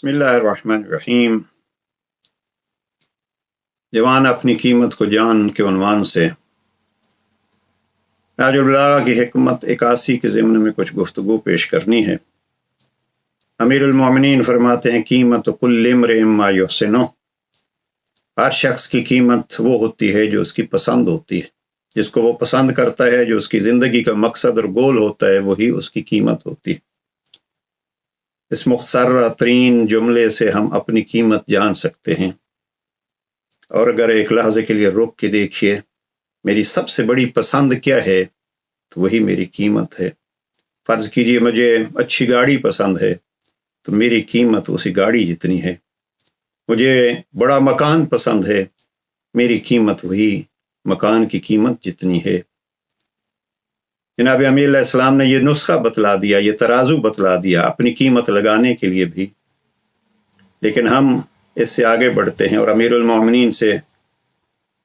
बिस्मिल्लाहिर्रहमानिर्रहीम। जवान अपनी कीमत को जान के उन्वान से नाजुल बलागा की हिकमत 81 के ज़िम्न में कुछ गुफ्तगू पेश करनी है। अमीरुल मोमिनीन फरमाते हैं, कीमत कुल्लि इम्रिइन मा युहसिनु। हर शख्स की कीमत वो होती है जो उसकी पसंद होती है, जिसको वो पसंद करता है, जो उसकी ज़िंदगी का मकसद और गोल होता है, वही उसकी कीमत होती है। इस मुख्तसर तरीन जुमले से हम अपनी कीमत जान सकते हैं। और अगर एक लहज़े के लिए रुक के देखिए, मेरी सबसे बड़ी पसंद क्या है, तो वही मेरी कीमत है। फ़र्ज़ कीजिए मुझे अच्छी गाड़ी पसंद है, तो मेरी कीमत उसी गाड़ी जितनी है। मुझे बड़ा मकान पसंद है, मेरी कीमत वही मकान की कीमत जितनी है। जनाब अमीर अलैहिस्सलाम ने ये नुस्खा बतला दिया, ये तराजू बतला दिया अपनी कीमत लगाने के लिए भी। लेकिन हम इससे आगे बढ़ते हैं और अमीरुल मोमिनीन से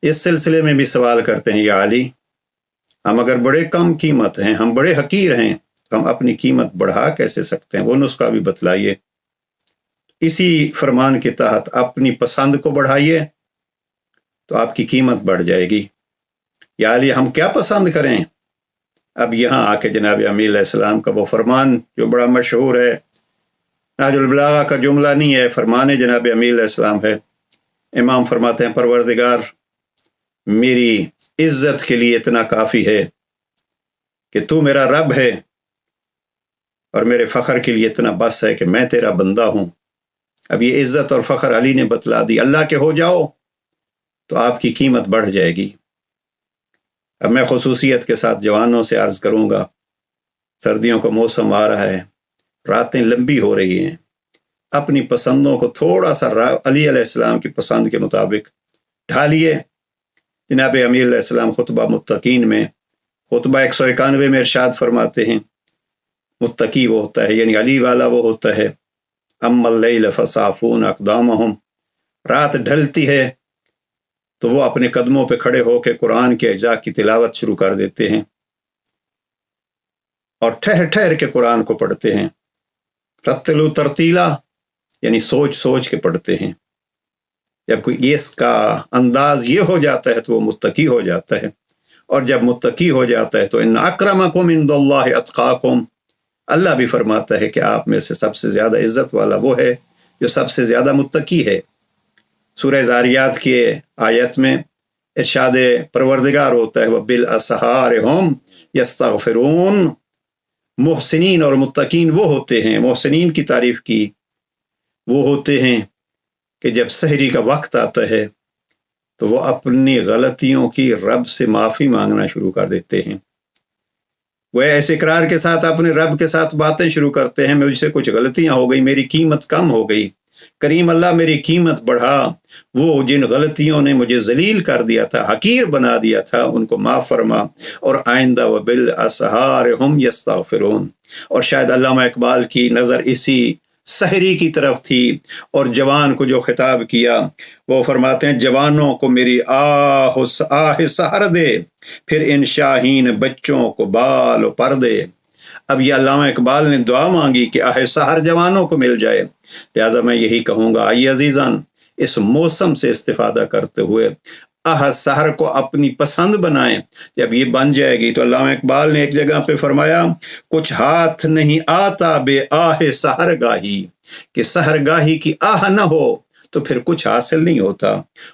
इस सिलसिले में भी सवाल करते हैं, या अली, हम अगर बड़े कम कीमत हैं, हम बड़े हकीर हैं, तो हम अपनी कीमत बढ़ा कैसे सकते हैं? वो नुस्खा भी बतलाइए। इसी फरमान के तहत अपनी पसंद को बढ़ाइए तो आपकी कीमत बढ़ जाएगी। या अली, हम क्या पसंद करें? अब यहाँ आके जनाब अमीर अलैहिस्सलाम का वो फरमान जो बड़ा मशहूर है, नाजुल बलागा का जुमला नहीं है, फरमान जनाब अमीर अलैहिस्सलाम है। इमाम फरमाते हैं, परवरदिगार, मेरी इज्जत के लिए इतना काफ़ी है कि तू मेरा रब है, और मेरे फ़ख्र के लिए इतना बस है कि मैं तेरा बंदा हूँ। अब ये इज्जत और फ़ख्र अली ने बतला दी। अल्लाह के हो जाओ तो आपकी कीमत बढ़ जाएगी। अब मैं खुसूसियत के साथ जवानों से अर्ज़ करूँगा, सर्दियों का मौसम आ रहा है, रातें लंबी हो रही हैं, अपनी पसंदों को थोड़ा सा अली अलैहिस्सलाम की पसंद के मुताबिक ढालिए। जनाब अमीर अलैहिस्सलाम खुतबा मुत्तकीन में खुतबा 191 में इरशाद फरमाते हैं, मुत्तकी वो होता है, यानी अली वाला वो होता है, अम्मल लैल फसाफून अक़दामहुम, रात ढलती है तो वो अपने कदमों पे खड़े होकर कुरान के अज्जा की तिलावत शुरू कर देते हैं और ठहर ठहर के कुरान को पढ़ते हैं। रत्तिलू तरतीला, यानी सोच सोच के पढ़ते हैं। जब कोई इसका अंदाज ये हो जाता है तो वो मुत्तकी हो जाता है, और जब मुत्तकी हो जाता है तो इन्न अक्रमकुम इंदल्लाहि अत्काकुम, अल्लाह भी फरमाता है कि आप में से सबसे ज़्यादा इज्जत वाला वो है जो सबसे ज़्यादा मुत्तकी है। सूरह ज़ारियात की आयत में इरशाद परवरदिगार होता है, वबिल असहार हुम यस्तगफिरून। मोहसिनीन और मुत्तकीन वो होते हैं, मोहसिनीन की तारीफ की वो होते हैं कि जब सहरी का वक्त आता है तो वो अपनी गलतियों की रब से माफ़ी मांगना शुरू कर देते हैं। वह ऐसे इकरार के साथ अपने रब के साथ बातें शुरू करते हैं, मुझसे कुछ गलतियां हो गई, मेरी कीमत कम हो गई, करीम अल्लाह मेरी कीमत बढ़ा। वो जिन गलतियों ने मुझे जलील कर दिया था, हकीर बना दिया था, उनको माफ़ फरमा, और आइंदा व बिल असहार हम यस्तगफिरून। और शायद अल्लामा इकबाल की नज़र इसी सहरी की तरफ थी, और जवान को जो खिताब किया वो फरमाते हैं, जवानों को मेरी आह सहर दे, फिर इन शाहीन बच्चों को बाल पर दे। अब ये अल्लामा इकबाल ने दुआ मांगी कि आह सहर जवानों को मिल जाए। लिहाजा मैं यही कहूँगा, आइए अजीज़ान, इस मौसम से इस्तिफादा करते हुए आह सहर को अपनी पसंद बनाएं। जब ये बन जाएगी तो अल्लामा इकबाल ने एक जगह पे फरमाया, कुछ हाथ नहीं आता बे आह सहर गाही, कि सहर गाही की आह न हो तो फिर कुछ हासिल नहीं होता।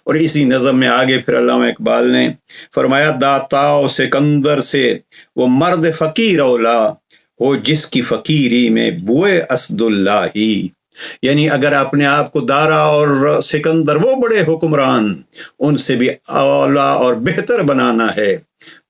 और इसी नज़म में आगे फिर अल्लामा इकबाल ने फरमाया, दाताओ सिकंदर से वो मर्द फ़कीर औला हो, जिसकी फ़कीरी में बुए असदुल्लाही। यानी अगर अपने आप को दारा और सिकंदर वो बड़े हुक्मरान उनसे भी औला और बेहतर बनाना है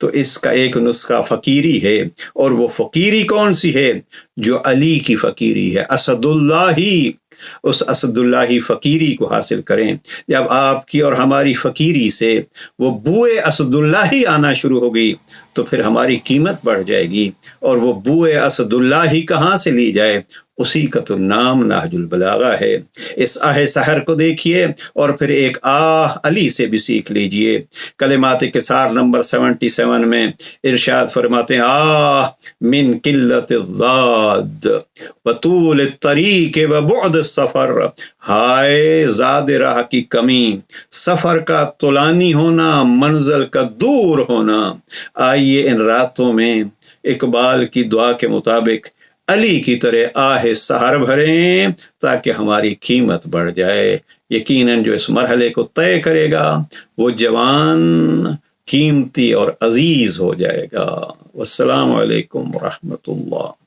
तो इसका एक नुस्खा फ़कीरी है। और वो फ़कीरी कौन सी है? जो अली की फ़कीरी है, असदुल्लाही। उस असदुल्लाही फ़कीरी को हासिल करें। जब आपकी और हमारी फ़कीरी से वो बुए असदुल्लाही आना शुरू होगी तो फिर हमारी कीमत बढ़ जाएगी। और वो बुए असदुल्लाही कहाँ से ली जाए? اسی کا تو نام نہج البلاغہ ہے۔ اس آہ سحر کو دیکھیے اور پھر ایک آہ علی سے بھی سیکھ لیجئے۔ کلمات قصار نمبر 77 میں ارشاد فرماتے ہیں آہ من قلت الزاد وطول الطریق وبعد السفر، ہائے زاد راہ کی کمی، سفر کا طولانی ہونا، منزل کا دور ہونا۔ آئیے ان راتوں میں اقبال کی دعا کے مطابق علی کی طرح آہ سحر بھریں تاکہ ہماری قیمت بڑھ جائے۔ یقیناً جو اس مرحلے کو طے کرے گا وہ جوان قیمتی اور عزیز ہو جائے گا۔ والسلام علیکم ورحمۃ اللہ۔